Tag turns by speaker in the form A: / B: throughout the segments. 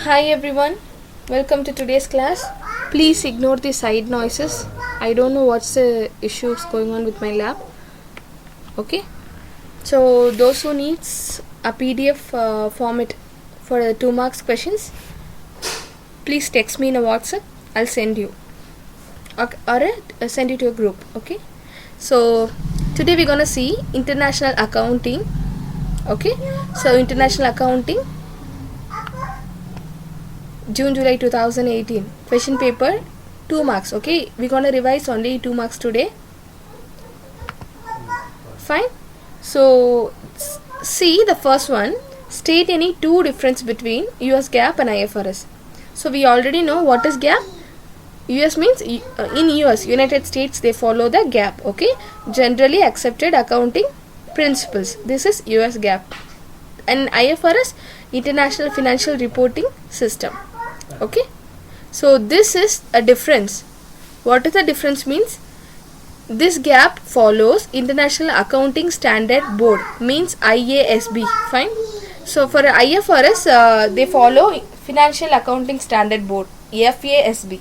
A: Hi everyone, welcome to today's class. Please ignore the side noises. I don't know what's the issues going on with my lab. Okay, so those who needs a PDF format for the 2 marks questions, please text me in a WhatsApp. I'll send you or send you to a group. Okay, so today we're gonna see international accounting. Okay, so international accounting June July 2018 question paper 2 marks. Okay, we're gonna revise only 2 marks today. Fine. So see the first one, state any two difference between US GAAP and IFRS. So we already know what is GAAP. US means in US, United States, they follow the GAAP. Okay, generally accepted accounting principles. This is US GAAP. And IFRS, International Financial Reporting System. Okay, so this is a difference. What is the difference means? This GAAP follows International Accounting Standard Board, means IASB. Fine. So for IFRS, they follow Financial Accounting Standard Board, FASB.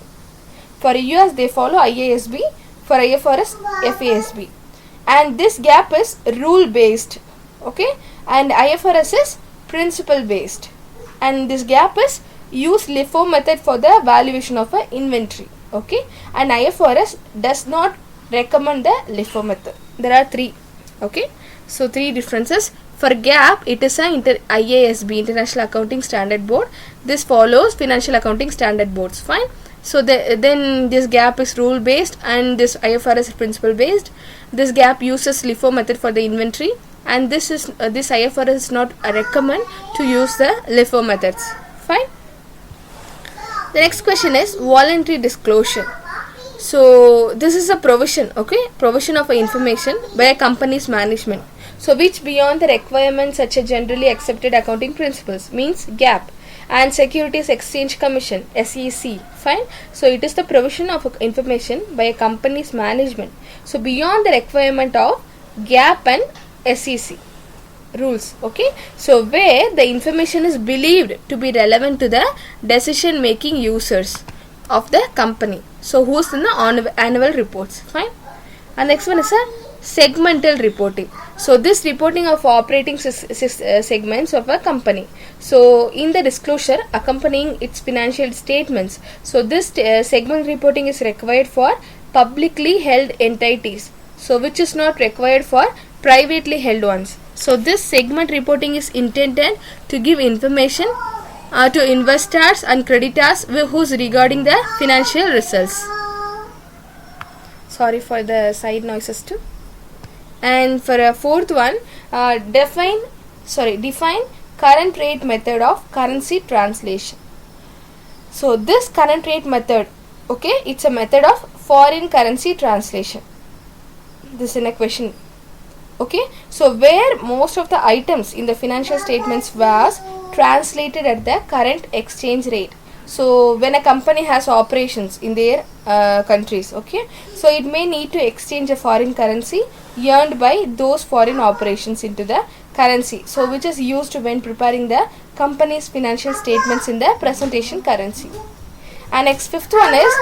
A: For US, they follow IASB. For IFRS, FASB. And this GAAP is rule based. Okay, and IFRS is principle based. And this GAAP is use LIFO method for the valuation of an inventory. Okay, and IFRS does not recommend the LIFO method. There are three. Okay, so three differences. For GAAP, it is a IASB, International Accounting Standard Board. This follows Financial Accounting Standard Boards. Fine. So then this GAAP is rule based and this IFRS is principle based. This GAAP uses LIFO method for the inventory, and this IFRS is not recommend to use the LIFO methods. Fine. The next question is voluntary disclosure. So this is a provision, okay, provision of information by a company's management. So which beyond the requirements such as generally accepted accounting principles, means GAAP, and Securities Exchange Commission, SEC. Fine. So it is the provision of information by a company's management. So beyond the requirement of GAAP and SEC rules. Okay, so where the information is believed to be relevant to the decision making users of the company. So who's in the annual reports. Fine. And next one is a segmental reporting. So this reporting of operating segments of a company. So in the disclosure accompanying its financial statements. So this segment reporting is required for publicly held entities. So which is not required for privately held ones. So this segment reporting is intended to give information to investors and creditors who's regarding the financial results. Sorry for the side noises too. And for a fourth one, define current rate method of currency translation. So this current rate method, okay, it's a method of foreign currency translation. This is a question. Okay, so where most of the items in the financial statements was translated at the current exchange rate. So when a company has operations in their countries, okay, so it may need to exchange a foreign currency earned by those foreign operations into the currency, so which is used when preparing the company's financial statements in the presentation currency. And next fifth one is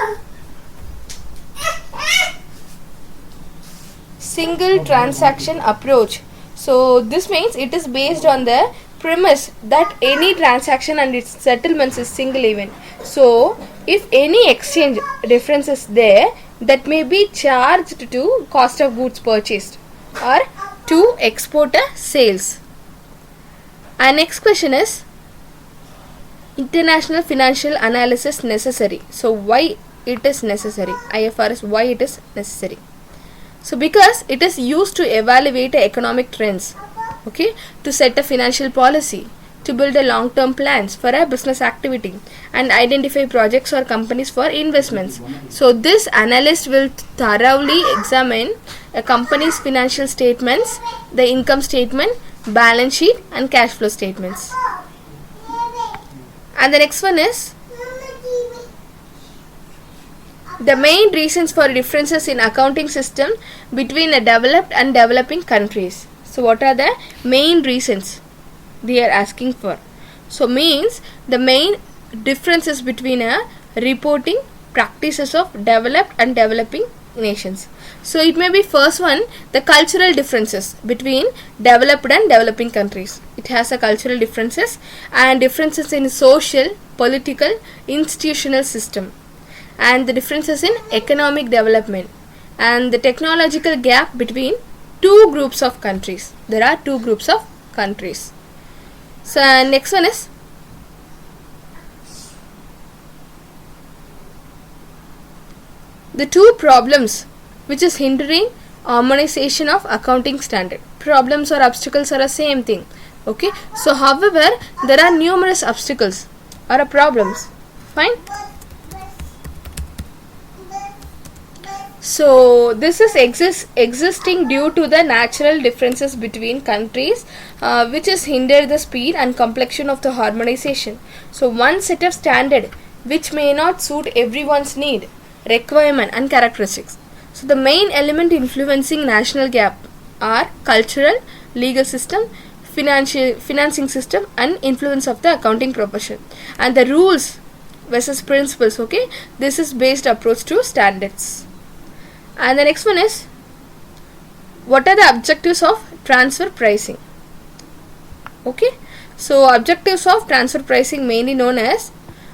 A: single transaction approach. So this means it is based on the premise that any transaction and its settlements is single event. So if any exchange difference is there, that may be charged to cost of goods purchased or to exporter sales. And next question is international financial analysis necessary. So why it is necessary? IFRS, why it is necessary? So because it is used to evaluate economic trends, okay, to set a financial policy, to build a long-term plans for a business activity, and identify projects or companies for investments. So this analyst will thoroughly examine a company's financial statements, the income statement, balance sheet, and cash flow statements. And the next one is the main reasons for differences in accounting system between a developed and developing countries. So what are the main reasons they are asking for? So means the main differences between a reporting practices of developed and developing nations. So it may be first one, the cultural differences between developed and developing countries. It has a cultural differences and differences in social, political, institutional system, and the differences in economic development, and the technological gap between two groups of countries. There are two groups of countries. So next one is the two problems which is hindering harmonization of accounting standard. Problems or obstacles are the same thing. Okay, so however there are numerous obstacles or problems. Fine. So this is existing due to the natural differences between countries, which is hinder the speed and complexion of the harmonization. So one set of standard which may not suit everyone's need, requirement and characteristics. So the main element influencing national gap are cultural, legal system, financing system and influence of the accounting profession, and the rules versus principles. Okay, this is based approach to standards. And the next one is, what are the objectives of transfer pricing? Okay, so objectives of transfer pricing mainly known as,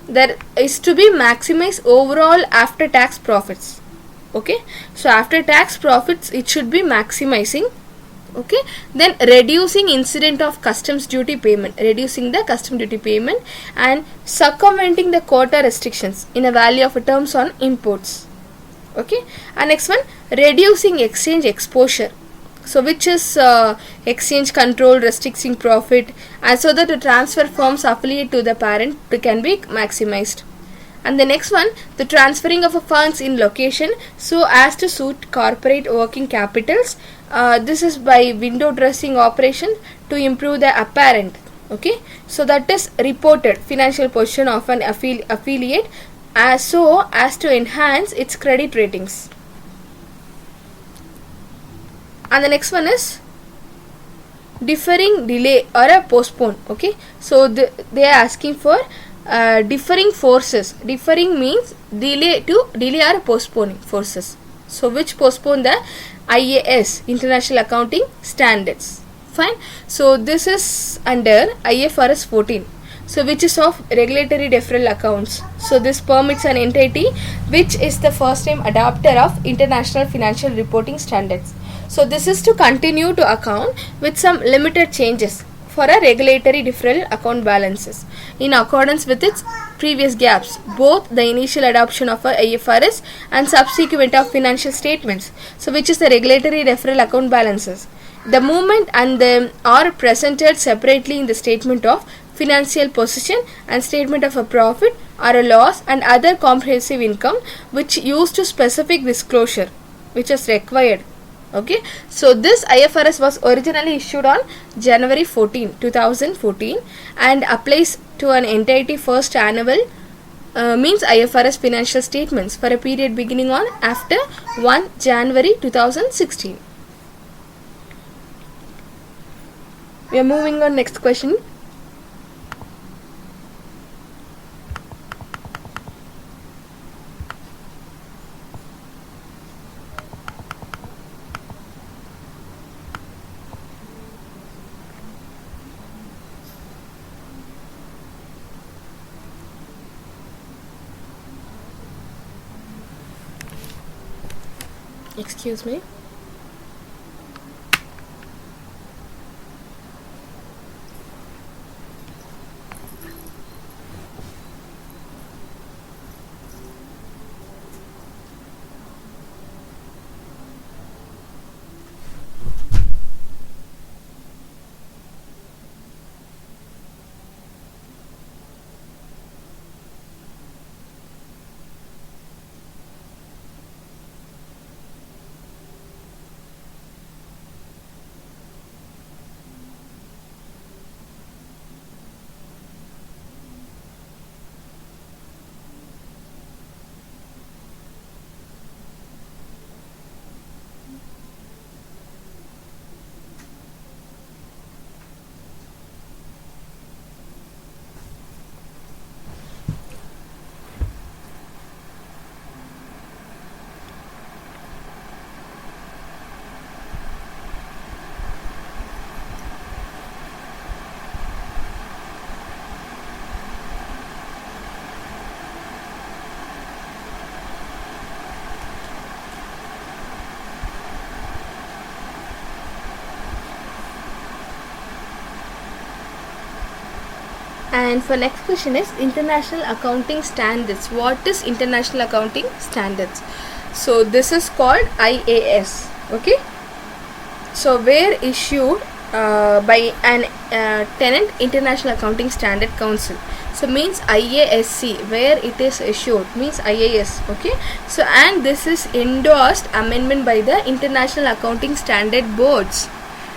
A: there is to be maximize overall after tax profits. Okay, so after tax profits it should be maximizing. Okay, then reducing incident of customs duty payment, reducing the custom duty payment, and circumventing the quota restrictions in a value of terms on imports. Okay, and next one, reducing exchange exposure, so which is exchange control restricting profit, and so that the transfer firms affiliate to the parent can be maximized. And the next one, the transferring of funds in location so as to suit corporate working capitals. This is by window dressing operation to improve the apparent. Okay, so that is reported financial position of an affiliate so as to enhance its credit ratings. And the next one is differing, delay or a postpone. Okay, so they are asking for differing forces. Differing means delay or postponing forces. So which postpone the IAS, International Accounting Standards. Fine. So this is under IFRS 14. So which is of regulatory deferral accounts. So this permits an entity which is the first time adopter of international financial reporting standards. So this is to continue to account with some limited changes for a regulatory deferral account balances in accordance with its previous gaps, both the initial adoption of a IFRS and subsequent of financial statements. So which is the regulatory deferral account balances. The movement and them are presented separately in the statement of financial position and statement of a profit or a loss and other comprehensive income, which used to specific disclosure which is required. Okay, so this IFRS was originally issued on January 14, 2014 and applies to an entity first annual means IFRS financial statements for a period beginning on after 1 January 2016. We are moving on next question. Excuse me. And for next question is international accounting standards. What is international accounting standards? So this is called IAS. Okay. So where issued by an tenant International Accounting Standard Council. So means IASC, where it is issued means IAS. Okay. So and this is endorsed amendment by the International Accounting Standard Boards.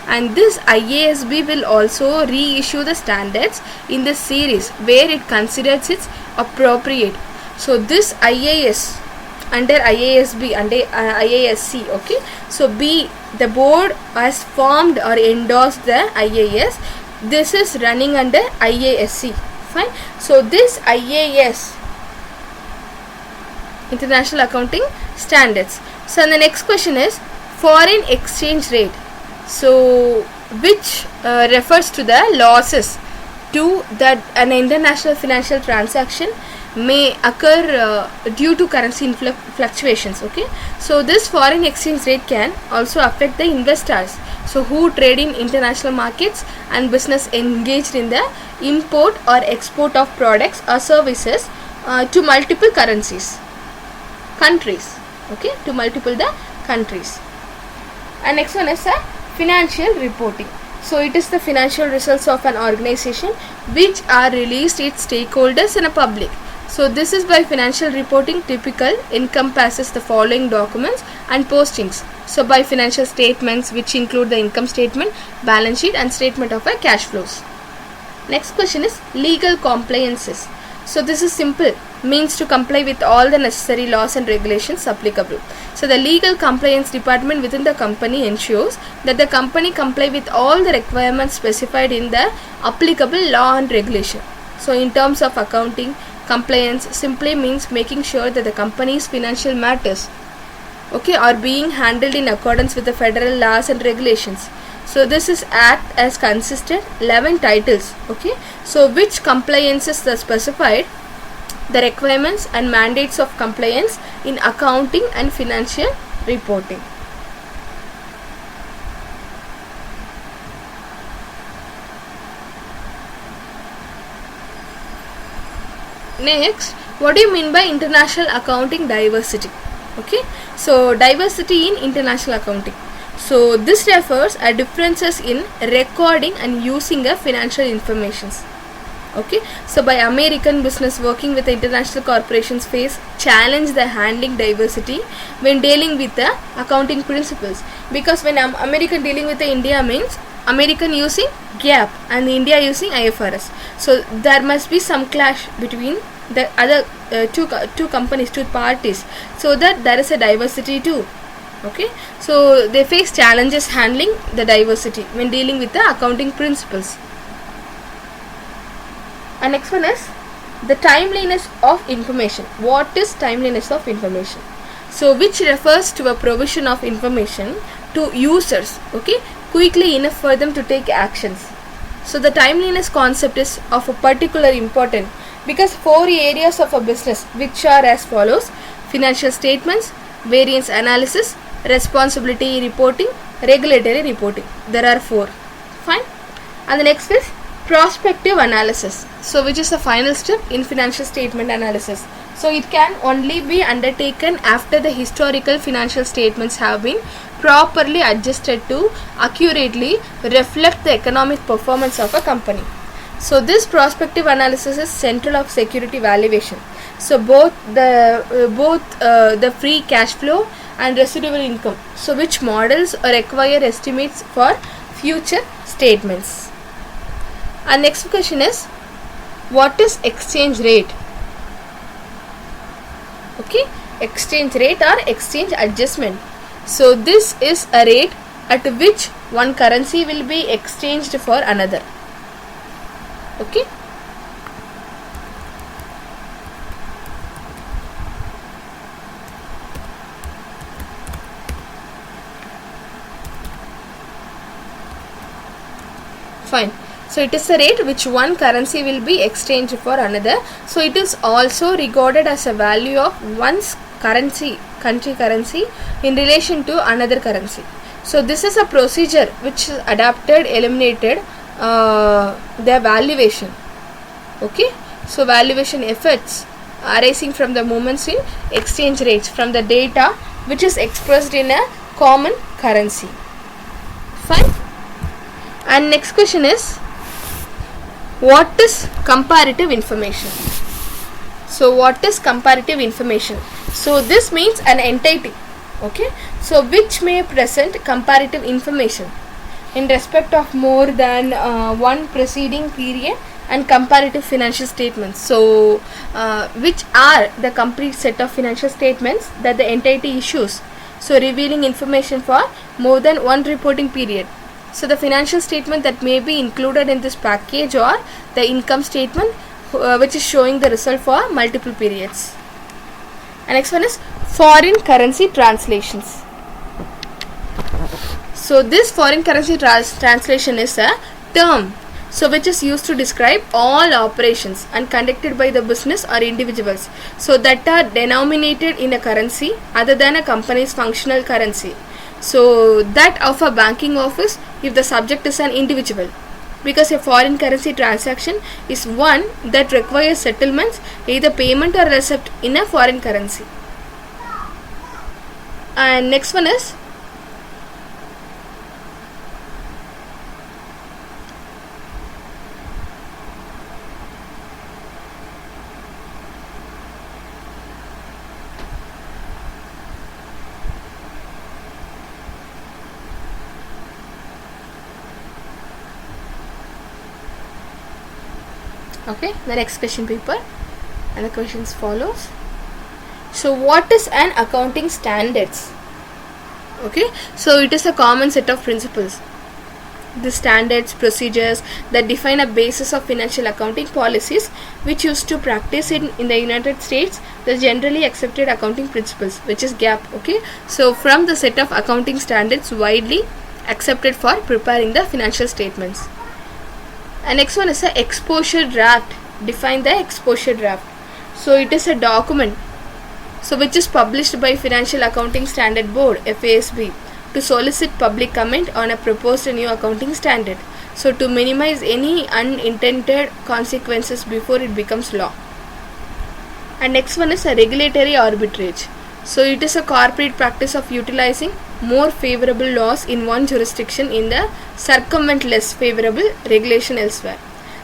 A: And this IASB will also reissue the standards in the series where it considers it appropriate. So this IAS under IASB, under IASC. Okay. So B, the board has formed or endorsed the IAS. This is running under IASC. Fine. So this IAS, International Accounting Standards. So the next question is foreign exchange rate. So which refers to the losses to that an international financial transaction may occur due to currency fluctuations. Okay. So this foreign exchange rate can also affect the investors, so who trade in international markets and business engaged in the import or export of products or services to multiple countries. Okay, to multiple the countries. And next one is financial reporting. So it is the financial results of an organization which are released to its stakeholders and a public. So this is by financial reporting typical encompasses the following documents and postings. So by financial statements, which include the income statement, balance sheet and statement of cash flows. Next question is legal compliances. So this is simple, means to comply with all the necessary laws and regulations applicable. So the legal compliance department within the company ensures that the company comply with all the requirements specified in the applicable law and regulation. So in terms of accounting, compliance simply means making sure that the company's financial matters, okay, are being handled in accordance with the federal laws and regulations. So this is act as consisted 11 titles. Okay. So which compliances are specified, the requirements and mandates of compliance in accounting and financial reporting. Next, what do you mean by international accounting diversity? Okay. So diversity in international accounting. So this refers to differences in recording and using of financial informations. Okay. So by American business working with international corporations face challenge the handling diversity when dealing with the accounting principles, because when American dealing with the India means American using GAAP and India using IFRS. So there must be some clash between the other two companies, two parties, so that there is a diversity too. Okay. So they face challenges handling the diversity when dealing with the accounting principles. And next one is the timeliness of information. What is timeliness of information? So which refers to a provision of information to users, okay, quickly enough for them to take actions. So the timeliness concept is of a particular importance because 4 areas of a business which are as follows: financial statements, variance analysis, responsibility reporting, regulatory reporting. There are 4. Fine. And the next is prospective analysis. So which is the final step in financial statement analysis. So it can only be undertaken after the historical financial statements have been properly adjusted to accurately reflect the economic performance of a company. So this prospective analysis is central of security valuation. So both the free cash flow and residual income. So which models require estimates for future statements. And next question is, what is exchange rate? Okay, exchange rate or exchange adjustment. So this is a rate at which one currency will be exchanged for another. Okay. Fine. So it is a rate which one currency will be exchanged for another. So it is also regarded as a value of one's country currency in relation to another currency. So this is a procedure which is adapted, eliminated the valuation. Okay, so valuation effects arising from the movements in exchange rates from the data which is expressed in a common currency. Fine. And next question is, what is comparative information? So what is comparative information? So this means an entity, okay, so which may present comparative information in respect of more than one preceding period and comparative financial statements. So which are the complete set of financial statements that the entity issues, so revealing information for more than one reporting period. So the financial statement that may be included in this package or the income statement which is showing the result for multiple periods. And next one is foreign currency translations. So this foreign currency translation is a term so which is used to describe all operations and conducted by the business or individuals so that are denominated in a currency other than a company's functional currency. So that of a banking office if the subject is an individual, because a foreign currency transaction is one that requires settlements, either payment or receipt in a foreign currency. And next one is okay, the next question paper, and the questions follows. So what is an accounting standards? Okay, so it is a common set of principles, the standards, procedures that define a basis of financial accounting policies which used to practice in the United States the generally accepted accounting principles, which is GAAP. Okay, so from the set of accounting standards widely accepted for preparing the financial statements. And next one is a exposure draft. Define the exposure draft. So it is a document so which is published by Financial Accounting Standard Board FASB to solicit public comment on a proposed new accounting standard, so to minimize any unintended consequences before it becomes law. And next one is a regulatory arbitrage. So it is a corporate practice of utilizing more favorable laws in one jurisdiction in the circumvent less favorable regulation elsewhere.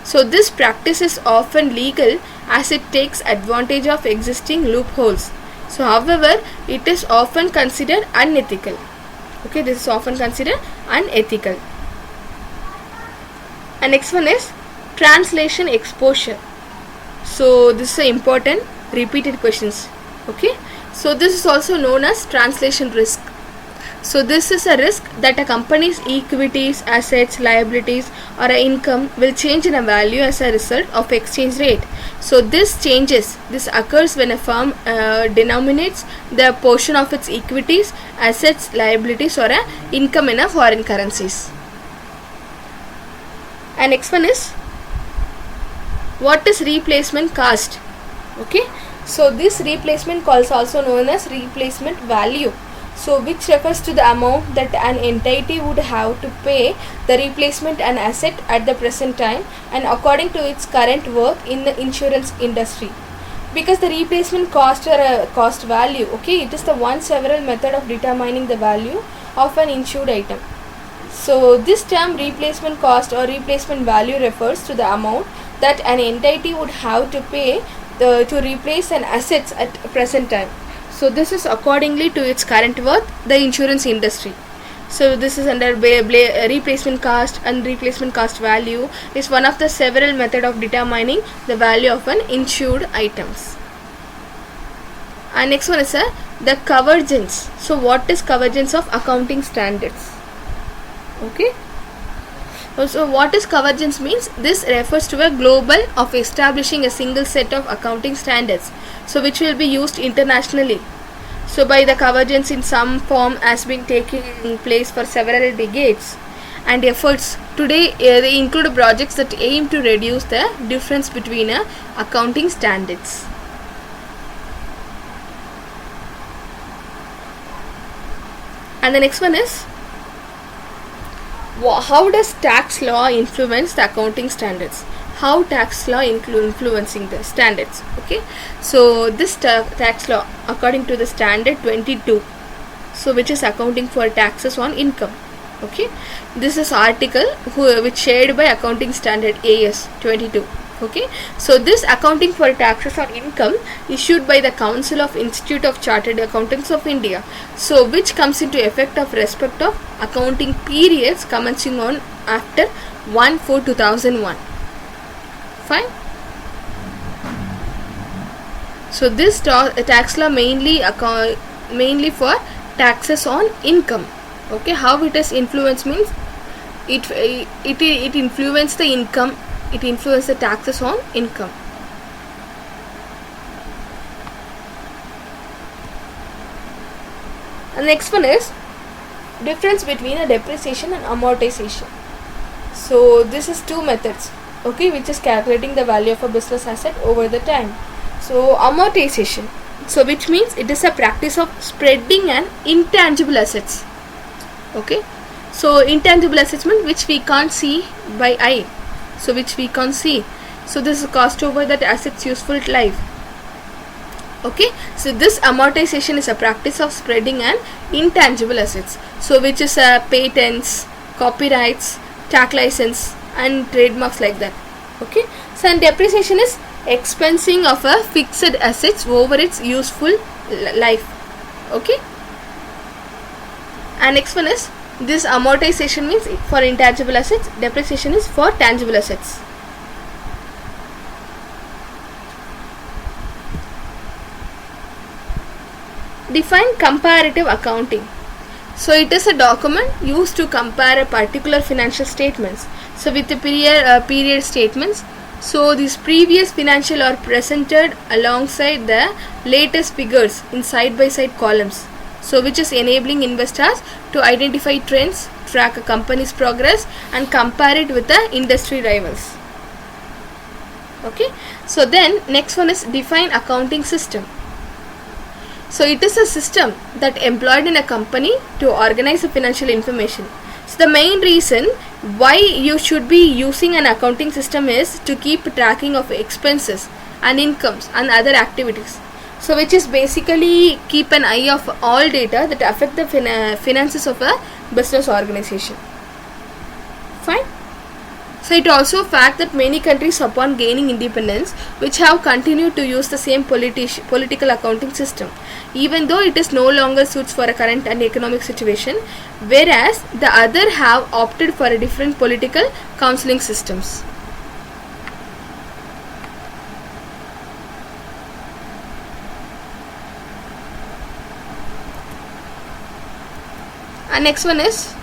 A: So this practice is often legal as it takes advantage of existing loopholes. So however, it is often considered unethical. Okay, this is often considered unethical. And next one is translation exposure. So this is important repeated questions. Okay, so this is also known as translation risk. So this is a risk that a company's equities, assets, liabilities or a income will change in a value as a result of exchange rate. So this occurs when a firm denominates the portion of its equities, assets, liabilities or a income in a foreign currencies. And next one is, what is replacement cost? Okay, so this replacement cost is also known as replacement value, so which refers to the amount that an entity would have to pay the replacement an asset at the present time and according to its current worth in the insurance industry. Because the replacement cost or a cost value, okay, it is the one several method of determining the value of an insured item. So this term replacement cost or replacement value refers to the amount that an entity would have to pay to replace an assets at present time. So this is accordingly to its current worth, the insurance industry. So this is under replacement cost, and replacement cost value is one of the several method of determining the value of an insured items. And next one is the convergence. So what is convergence of accounting standards? Okay. So what is convergence means? This refers to a global of establishing a single set of accounting standards, so which will be used internationally. So by the convergence in some form has been taking place for several decades, and efforts today they include projects that aim to reduce the difference between accounting standards. And the next one is, how does tax law influence the accounting standards? how tax law influencing the standards. Okay, so this tax law according to the standard 22, so which is accounting for taxes on income. Okay, this is article which shared by accounting standard AS 22. Okay, so this accounting for taxes on income issued by the Council of Institute of Chartered Accountants of India, so which comes into effect of respect of accounting periods commencing on after 1/4/2001. Fine. So this tax law mainly for taxes on income. Okay, how it has influence means it influenced the income, it influenced the taxes on income. And next one is difference between a depreciation and amortization. So this is two methods, okay, which is calculating the value of a business asset over the time. So amortization, so which means it is a practice of spreading an intangible assets. Okay, so intangible assets means which we can't see by eye, so which we can't see. So this is cost over that asset's useful life. Okay, so this amortization is a practice of spreading an intangible assets, so which is patents, copyrights, tag license and trademarks like that. Okay, so and depreciation is expensing of a fixed assets over its useful life. Okay, and next one is this amortization means for intangible assets, depreciation is for tangible assets. Define comparative accounting. So it is a document used to compare a particular financial statements, so with the period statements. So these previous financial are presented alongside the latest figures in side by side columns, so which is enabling investors to identify trends, track a company's progress and compare it with the industry rivals. Okay, so then next one is define accounting system. So it is a system that employed in a company to organize the financial information. So the main reason why you should be using an accounting system is to keep tracking of expenses and incomes and other activities. So which is basically keep an eye of all data that affect the finances of a business organization. Fine. So it also fact that many countries upon gaining independence which have continued to use the same political accounting system, even though it is no longer suits for a current and economic situation, whereas the other have opted for a different political counseling systems. And next one is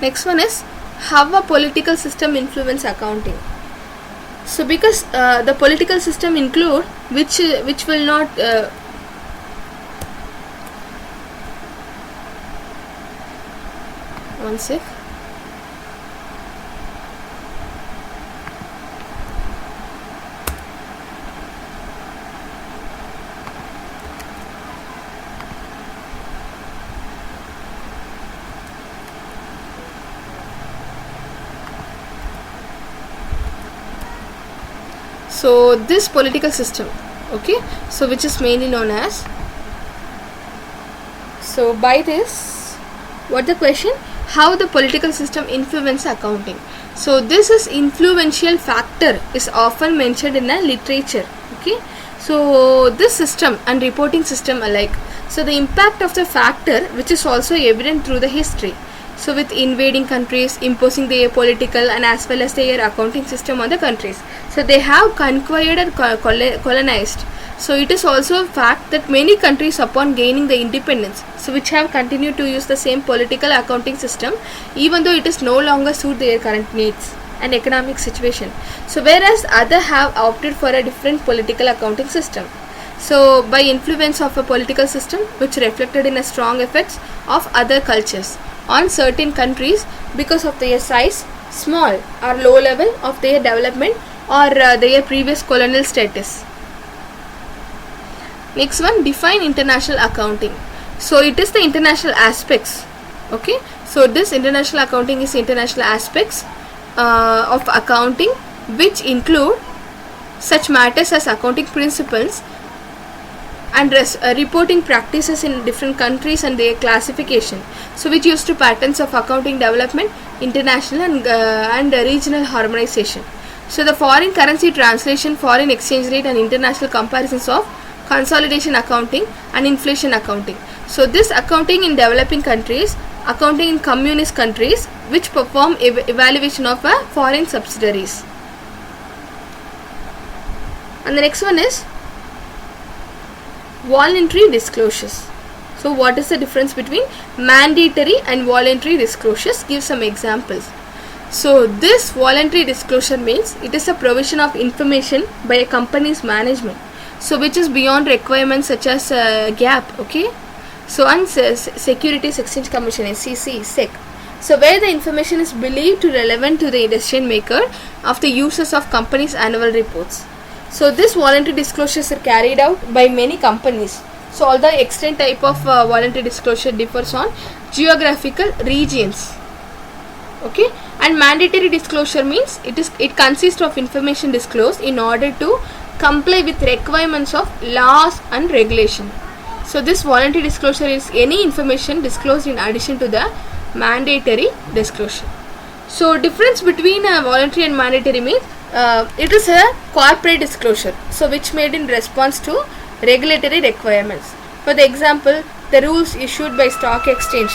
A: next one is how a political system influence accounting. So because the political system include which will not one sec. So this political system, okay, so which is mainly known as, so by this, what the question, how the political system influence accounting. So this is influential factor is often mentioned in a literature. Okay, so this system and reporting system alike, so the impact of the factor which is also evident through the history. So with invading countries imposing their political and as well as their accounting system on the countries, so they have conquered and colonized. So it is also a fact that many countries upon gaining the independence, so which have continued to use the same political accounting system even though it is no longer suit their current needs and economic situation. So whereas other have opted for a different political accounting system. So by influence of a political system which reflected in a strong effects of other cultures on certain countries because of their size, small or low level of their development or their previous colonial status. Next one, define international accounting. So it is the international aspects. Okay, so this international accounting is international aspects of accounting, which include such matters as accounting principles and reporting practices in different countries and their classification, so which used to patterns of accounting development, international and regional harmonization. So the foreign currency translation, foreign exchange rate and international comparisons of consolidation accounting and inflation accounting. So this accounting in developing countries, accounting in communist countries, which perform evaluation of foreign subsidiaries. And the next one is voluntary disclosures. So what is the difference between mandatory and voluntary disclosures? Give some examples. So this voluntary disclosure means it is a provision of information by a company's management, so which is beyond requirements such as GAAP. Okay, so on Securities Exchange Commission, SEC. So where the information is believed to relevant to the decision maker of the users of company's annual reports. So this voluntary disclosures are carried out by many companies. So all the extent type of voluntary disclosure differs on geographical regions. Okay, and mandatory disclosure means it consists of information disclosed in order to comply with requirements of laws and regulation. So this voluntary disclosure is any information disclosed in addition to the mandatory disclosure. So difference between voluntary and mandatory means it is a corporate disclosure, so which made in response to regulatory requirements. For the example, the rules issued by stock exchange,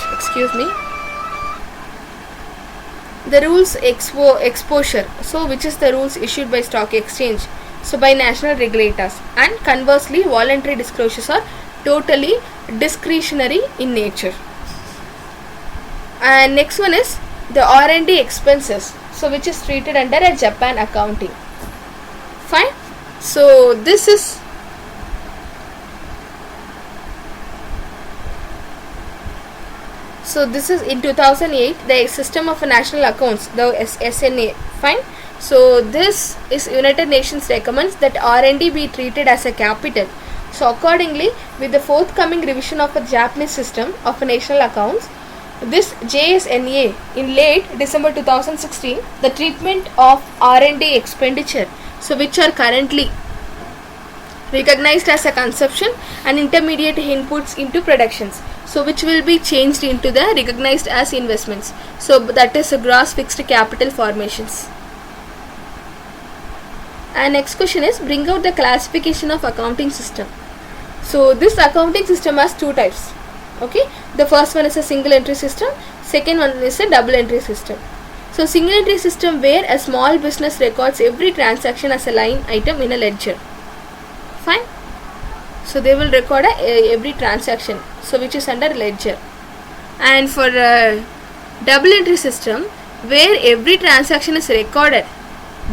A: the rules exposure, so which is the rules issued by stock exchange, so by national regulators. And conversely, voluntary disclosures are totally discretionary in nature. And next one is the R&D expenses, so which is treated under a Japan accounting. Fine. So this is in 2008 the system of national accounts, the SNA. Fine. So this is United Nations recommends that R&D be treated as a capital. So accordingly, with the forthcoming revision of a Japanese system of national accounts, this JSNA in late December 2016, the treatment of R&D expenditure, so which are currently recognized as a consumption and intermediate inputs into productions, so which will be changed into the recognized as investments. So that is a gross fixed capital formations. And next question is, bring out the classification of accounting system. So this accounting system has two types. Okay, the first one is a single entry system, second one is a double entry system. So single entry system where a small business records every transaction as a line item in a ledger. Fine. So they will record every transaction, so which is under ledger. And for a double entry system where every transaction is recorded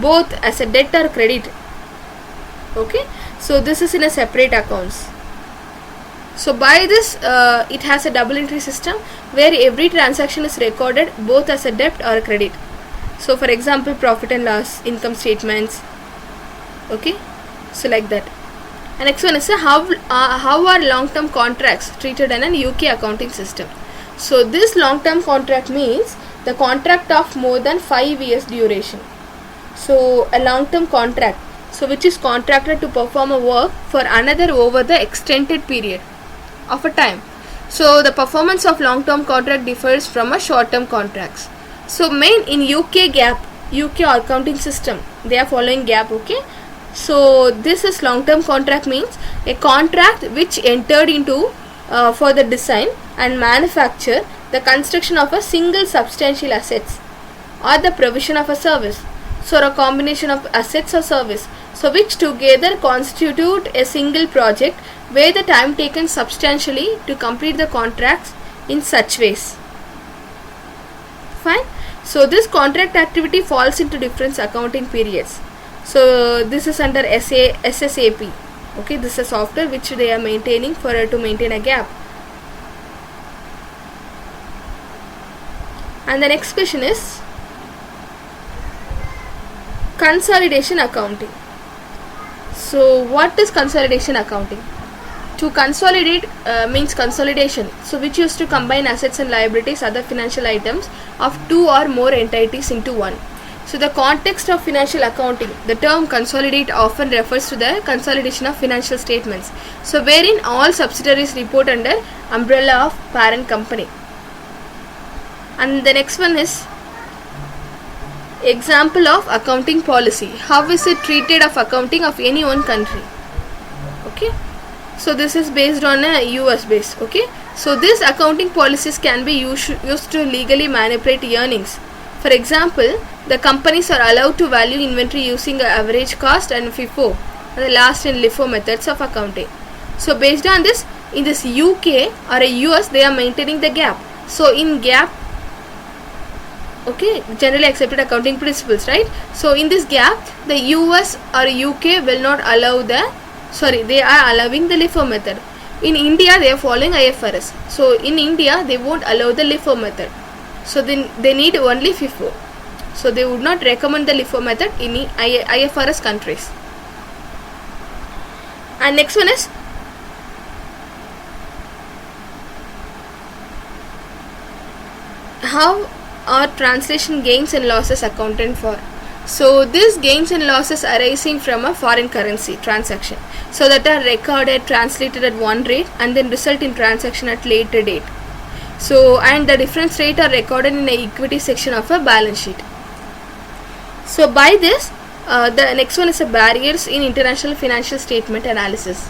A: both as a debt or credit. Okay, so this is in a separate accounts. So by this it has a double entry system where every transaction is recorded both as a debt or a credit. So for example, profit and loss, income statements. Okay, so like that. And next one is how are long-term contracts treated in an UK accounting system. So this long-term contract means the contract of more than 5 years duration. So a long-term contract, so which is contracted to perform a work for another over the extended period of a time. So the performance of long-term contract differs from a short-term contracts. So main in UK GAAP, UK accounting system, they are following GAAP. Okay, so this is long-term contract means a contract which entered into for the design and manufacture, the construction of a single substantial assets or the provision of a service. So a combination of assets or service, so which together constitute a single project where the time taken substantially to complete the contracts in such ways. Fine. So this contract activity falls into different accounting periods. So this is under SSAP. Okay, this is software which they are maintaining for to maintain a gap. And the next question is consolidation accounting. So what is consolidation accounting? To consolidate means consolidation, so which used to combine assets and liabilities, other financial items of two or more entities into one. So the context of financial accounting, the term consolidate often refers to the consolidation of financial statements, so wherein all subsidiaries report under umbrella of parent company. And the next one is example of accounting policy. How is it treated of accounting of any one country? Okay, so this is based on a US base. Okay, so these accounting policies can be used to legally manipulate earnings. For example, the companies are allowed to value inventory using average cost and FIFO, and the last and LIFO methods of accounting. So based on this, in this UK or a US, they are maintaining the GAAP. So in GAAP, okay, generally accepted accounting principles, right? So in this GAAP, the US or UK will not allow they are allowing the LIFO method. In India, they are following IFRS. So in India, they won't allow the LIFO method. So then they need only FIFO. So they would not recommend the LIFO method in IFRS countries. And next one is how are translation gains and losses accounted for? So these gains and losses arising from a foreign currency transaction, so that are recorded, translated at one rate and then result in transaction at later date. So and the difference rate are recorded in the equity section of a balance sheet. So by this, the next one is a barriers in international financial statement analysis.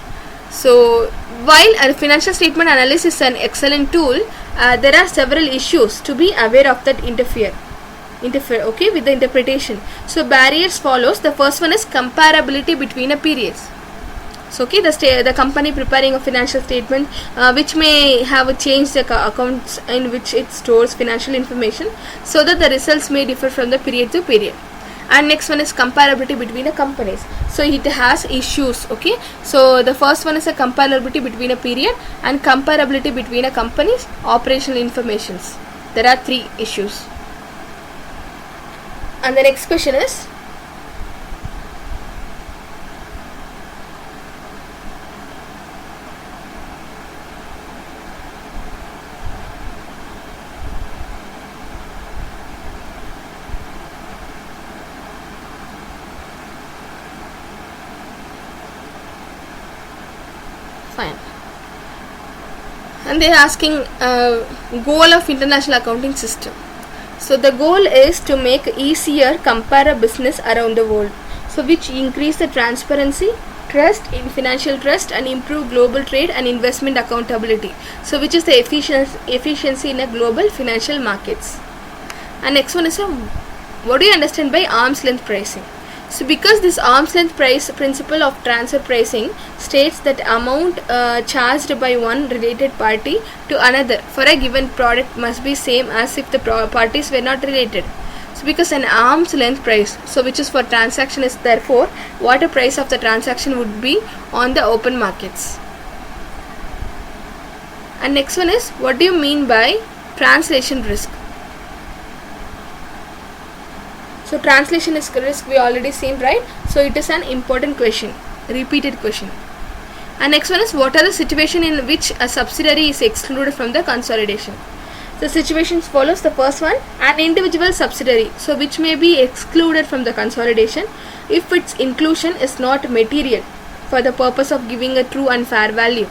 A: So while a financial statement analysis is an excellent tool, there are several issues to be aware of that interfere okay with the interpretation. So barriers follows. The first one is comparability between a periods. So okay, the company preparing a financial statement which may have changed the accounts in which it stores financial information, so that the results may differ from the period to period. And next one is comparability between the companies. So it has issues. Okay, so the first one is a comparability between a period and comparability between a company's operational informations. There are three issues. And the next question is fine. And they are asking goal of international accounting system. So the goal is to make easier compare a business around the world, so which increase the transparency, trust in financial trust, and improve global trade and investment accountability, so which is the efficiency in a global financial markets. And next one is what do you understand by arm's length pricing? So because this arm's length price principle of transfer pricing states that amount charged by one related party to another for a given product must be same as if the parties were not related. So because an arm's length price, so which is for transaction, is therefore what the price of the transaction would be on the open markets. And next one is what do you mean by translation risk? So translation is risk we already seen, right? So it is an important question, repeated question. And next one is what are the situation in which a subsidiary is excluded from the consolidation? The situations follows. The first one, an individual subsidiary, so which may be excluded from the consolidation if its inclusion is not material for the purpose of giving a true and fair value.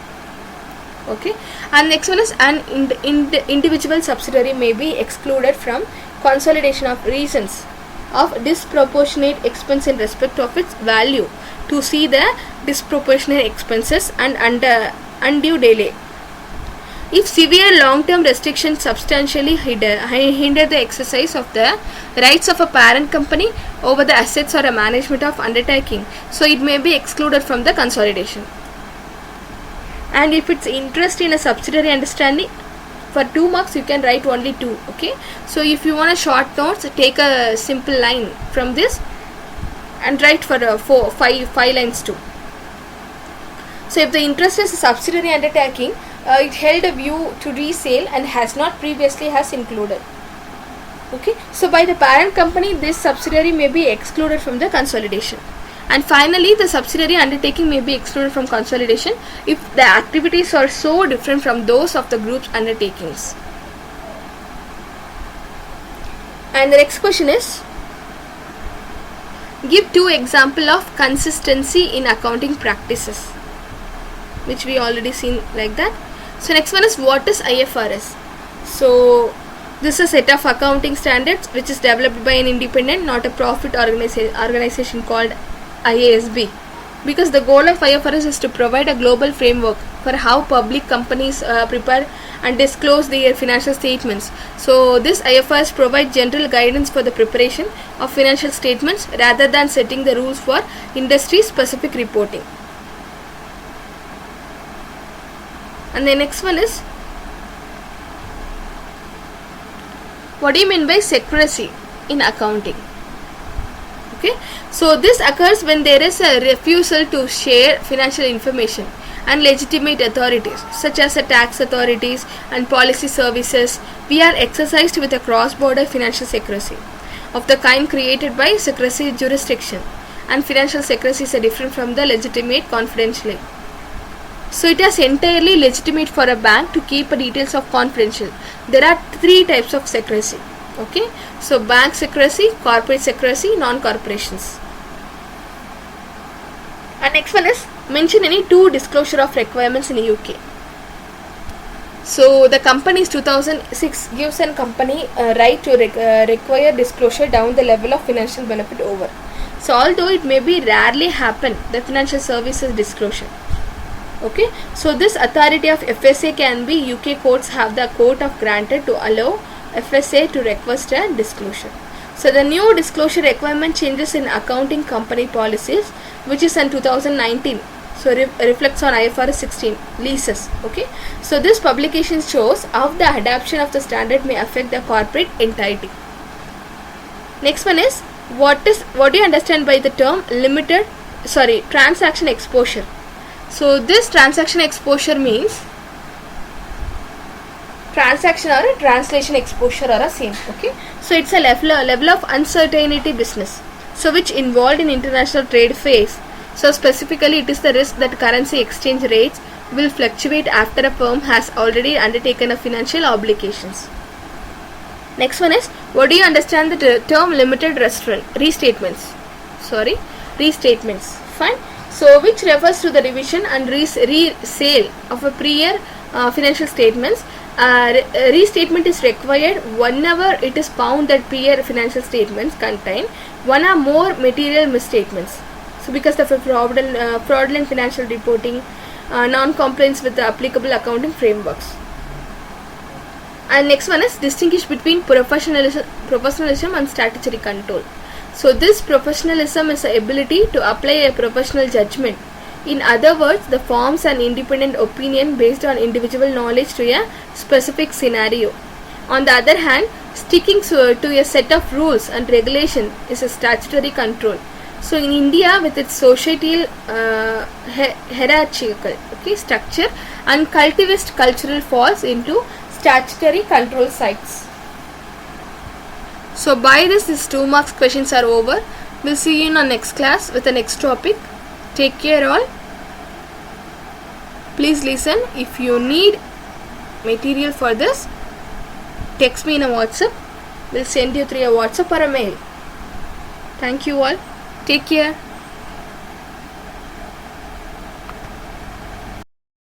A: Okay. And next one is an individual subsidiary may be excluded from consolidation of reasons of disproportionate expense in respect of its value, to see the disproportionate expenses and undue delay. If severe long-term restrictions substantially hinder the exercise of the rights of a parent company over the assets or a management of undertaking, so it may be excluded from the consolidation. And if its interest in a subsidiary understanding, for 2 marks you can write only 2. Okay, so if you want a short notes, take a simple line from this and write for 5 lines too. So if the interest is a subsidiary undertaking, it held a view to resale and has not previously has included. Okay, so by the parent company, this subsidiary may be excluded from the consolidation. And finally, the subsidiary undertaking may be excluded from consolidation if the activities are so different from those of the group's undertakings. And the next question is, give 2 examples of consistency in accounting practices, which we already seen like that. So next one is, what is IFRS? So this is a set of accounting standards which is developed by an independent, not a profit organization called IASB, because the goal of IFRS is to provide a global framework for how public companies prepare and disclose their financial statements. So this IFRS provides general guidance for the preparation of financial statements rather than setting the rules for industry specific reporting. And the next one is, what do you mean by secrecy in accounting? Okay, so this occurs when there is a refusal to share financial information and legitimate authorities such as the tax authorities and policy services. We are exercised with a cross-border financial secrecy of the kind created by secrecy jurisdiction, and financial secrecy is different from the legitimate confidentiality. So it is entirely legitimate for a bank to keep details of confidential. There are 3 types of secrecy. Okay, so bank secrecy, corporate secrecy, non-corporations. And next one is, mention any 2 disclosure of requirements in the UK. So the Companies 2006 gives a company a right to require disclosure down the level of financial benefit over. So although it may be rarely happen, the financial services disclosure. Okay, so this authority of FSA can be, UK courts have the court of granted to allow FSA to request a disclosure. So the new disclosure requirement changes in accounting company policies, which is in 2019. So reflects on IFRS 16 leases. Okay, so this publication shows how the adoption of the standard may affect the corporate entity. Next one is, what do you understand by the term transaction exposure? So this transaction exposure means transaction or a translation exposure are a same. Okay, so it's a level of uncertainty business, so which involved in international trade phase. So specifically, it is the risk that currency exchange rates will fluctuate after a firm has already undertaken a financial obligations. Next one is, what do you understand the term limited restatements? Fine. So which refers to the revision and resale of a prior financial statements. Restatement is required whenever it is found that prior financial statements contain one or more material misstatements. So because of a fraudulent financial reporting, non-compliance with the applicable accounting frameworks. And next one is, distinguish between professionalism and statutory control. So this professionalism is the ability to apply a professional judgment. In other words, the forms an independent opinion based on individual knowledge to a specific scenario. On the other hand, sticking to a set of rules and regulation is a statutory control. So in India, with its societal hierarchical structure, and cultivist cultural falls into statutory control sites. So by this, these 2 marks questions are over. We'll see you in our next class with the next topic. Take care all. Please listen. If you need material for this, text me in a WhatsApp. We'll send you through a WhatsApp or a mail. Thank you all. Take care.